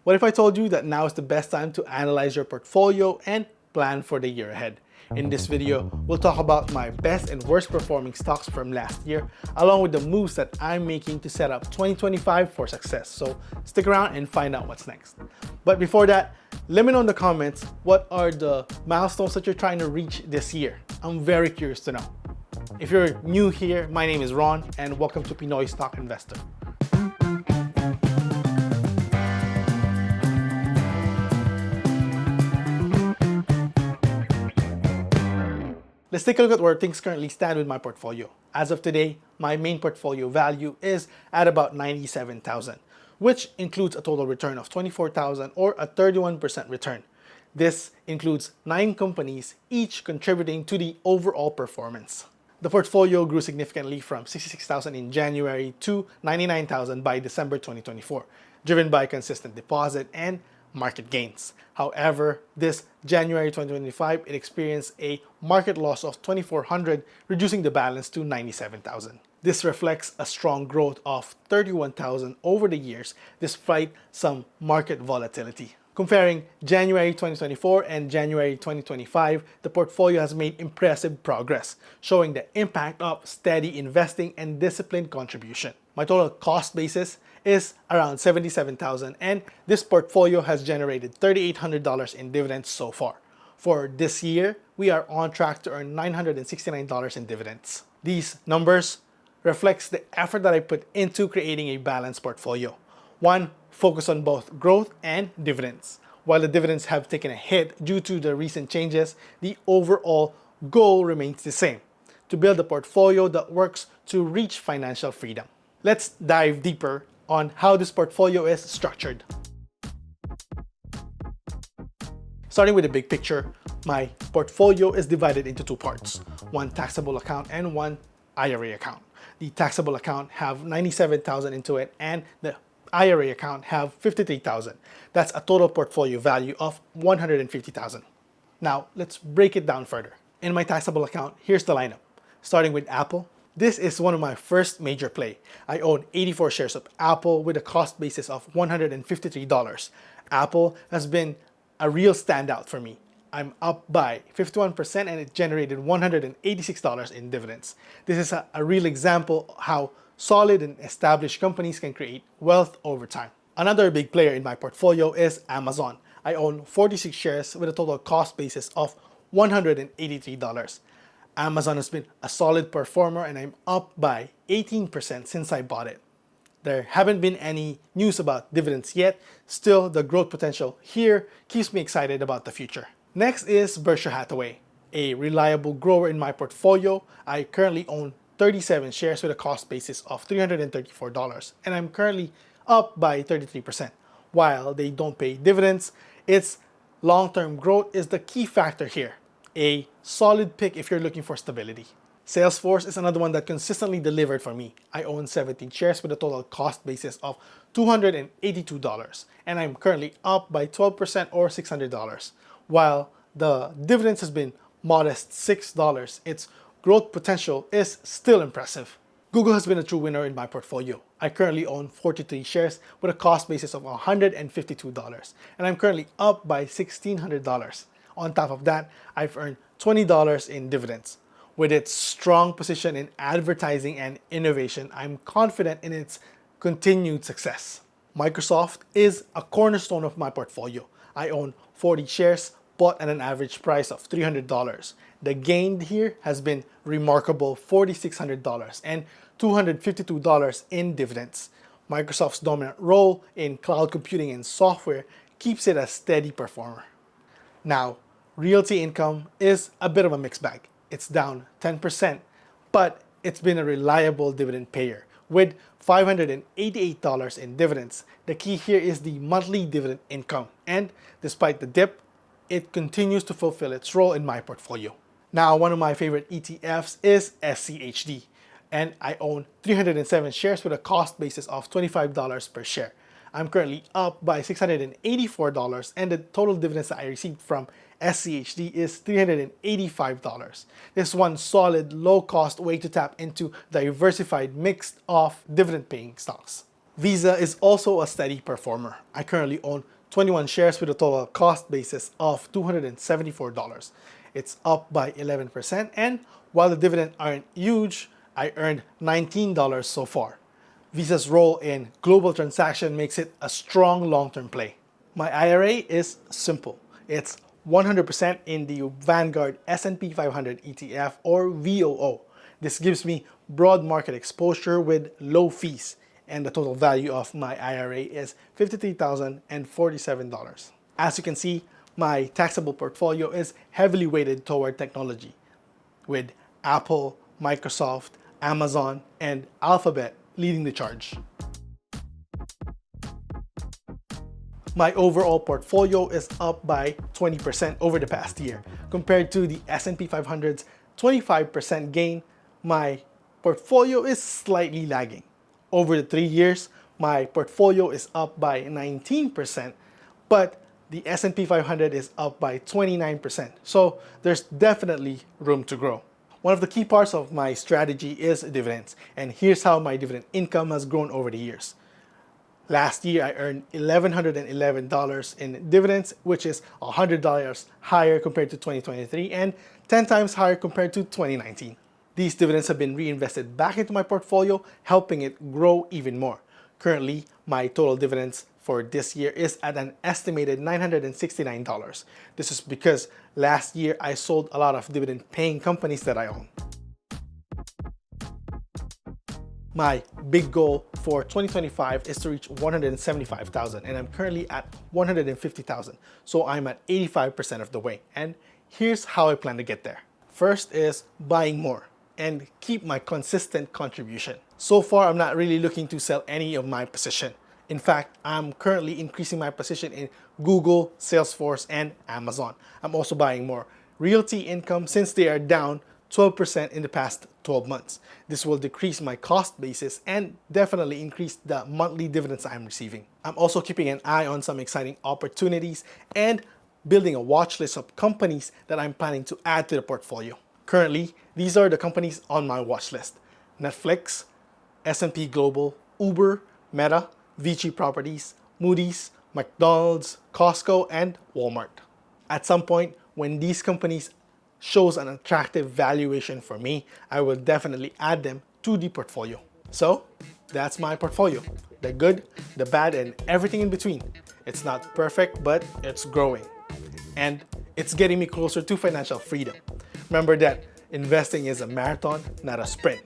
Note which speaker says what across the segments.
Speaker 1: What if I told you that now is the best time to analyze your portfolio and plan for the year ahead? In this video, we'll talk about my best and worst performing stocks from last year, along with the moves that I'm making to set up 2025 for success. So stick around and find out what's next. But before that, let me know in the comments what are the milestones that you're trying to reach this year. I'm very curious to know. If you're new here, my name is Ron and welcome to Pinoy Stock Investor. Let's take a look at where things currently stand with my portfolio. As of today, my main portfolio value is at about $97,000, which includes a total return of $24,000 or a 31% return. This includes 9 companies, each contributing to the overall performance. The portfolio grew significantly from $66,000 in January to $99,000 by December 2024, driven by consistent deposit and market gains. However, this January 2025, it experienced a market loss of $2,400, reducing the balance to $97,000. This reflects a strong growth of $31,000 over the years, despite some market volatility. Comparing January 2024 and January 2025, the portfolio has made impressive progress, showing the impact of steady investing and disciplined contribution. My total cost basis is around $77,000, and this portfolio has generated $3,800 in dividends so far. For this year, we are on track to earn $969 in dividends. These numbers reflects the effort that I put into creating a balanced portfolio. One focus on both growth and dividends. While the dividends have taken a hit due to the recent changes, the overall goal remains the same: to build a portfolio that works to reach financial freedom. Let's dive deeper on how this portfolio is structured. Starting with the big picture, my portfolio is divided into 2 parts, one taxable account and one IRA account. The taxable account have $97,000 into it, and the IRA account have $53,000. That's a total portfolio value of $150,000. Now, let's break it down further. In my taxable account, here's the lineup. Starting with Apple. This is one of my first major play. I own 84 shares of Apple with a cost basis of $153. Apple has been a real standout for me. I'm up by 51% and it generated $186 in dividends. This is a real example of how solid and established companies can create wealth over time. Another big player in my portfolio is Amazon. I own 46 shares with a total cost basis of $183. Amazon has been a solid performer and I'm up by 18% since I bought it. There haven't been any news about dividends yet. Still, the growth potential here keeps me excited about the future. Next is Berkshire Hathaway, a reliable grower in my portfolio. I currently own 37 shares with a cost basis of $334, and I'm currently up by 33%. While they don't pay dividends, its long-term growth is the key factor here. A solid pick if you're looking for stability. Salesforce is another one that consistently delivered for me. I own 17 shares with a total cost basis of $282, and I'm currently up by 12% or $600. While the dividends has been modest $6, its growth potential is still impressive. Google has been a true winner in my portfolio. I currently own 43 shares with a cost basis of $152, and I'm currently up by $1,600. On top of that, I've earned $20 in dividends. With its strong position in advertising and innovation, I'm confident in its continued success. Microsoft is a cornerstone of my portfolio. I own 40 shares, bought at an average price of $300. The gain here has been remarkable, $4,600 and $252 in dividends. Microsoft's dominant role in cloud computing and software keeps it a steady performer. Now, realty income is a bit of a mixed bag. It's down 10%, but it's been a reliable dividend payer with $588 in dividends. The key here is the monthly dividend income, and despite the dip, it continues to fulfill its role in my portfolio. Now, one of my favorite ETFs is SCHD, and I own 307 shares with a cost basis of $25 per share. I'm currently up by $684, and the total dividends that I received from SCHD is $385. This is one solid, low-cost way to tap into diversified mix of dividend-paying stocks. Visa is also a steady performer. I currently own 21 shares with a total cost basis of $274. It's up by 11%, and while the dividends aren't huge, I earned $19 so far. Visa's role in global transaction makes it a strong long-term play. My IRA is simple. It's 100% in the Vanguard S&P 500 ETF or VOO. This gives me broad market exposure with low fees, and the total value of my IRA is $53,047. As you can see, my taxable portfolio is heavily weighted toward technology, with Apple, Microsoft, Amazon, and Alphabet leading the charge. My overall portfolio is up by 20% over the past year. Compared to the S&P 500's 25% gain, my portfolio is slightly lagging. Over the 3 years, my portfolio is up by 19%, but the S&P 500 is up by 29%. So there's definitely room to grow. One of the key parts of my strategy is dividends, and here's how my dividend income has grown over the years. Last year, I earned $1,111 in dividends, which is $100 higher compared to 2023 and 10 times higher compared to 2019. These dividends have been reinvested back into my portfolio, helping it grow even more. Currently, my total dividends for this year is at an estimated $969. This is because last year I sold a lot of dividend-paying companies that I own. My big goal for 2025 is to reach 175,000, and I'm currently at 150,000. So I'm at 85% of the way. And here's how I plan to get there. First is buying more and keep my consistent contribution. So far, I'm not really looking to sell any of my position. In fact, I'm currently increasing my position in Google, Salesforce, and Amazon. I'm also buying more realty income since they are down 12% in the past 12 months. This will decrease my cost basis and definitely increase the monthly dividends I'm receiving. I'm also keeping an eye on some exciting opportunities and building a watch list of companies that I'm planning to add to the portfolio. Currently, these are the companies on my watch list: Netflix, S&P Global, Uber, Meta, Vici Properties, Moody's, McDonald's, Costco, and Walmart. At some point, when these companies shows an attractive valuation for me, I will definitely add them to the portfolio. So that's my portfolio. The good, the bad, and everything in between. It's not perfect, but it's growing. And it's getting me closer to financial freedom. Remember that investing is a marathon, not a sprint.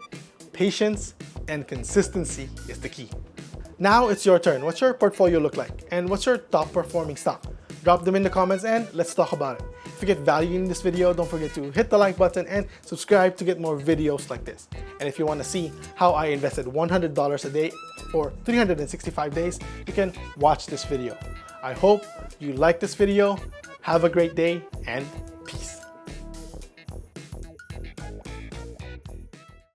Speaker 1: Patience and consistency is the key. Now it's your turn. What's your portfolio look like? And what's your top performing stock? Drop them in the comments and let's talk about it. If you get value in this video, don't forget to hit the like button and subscribe to get more videos like this. And if you want to see how I invested $100 a day for 365 days, you can watch this video. I hope you like this video. Have a great day and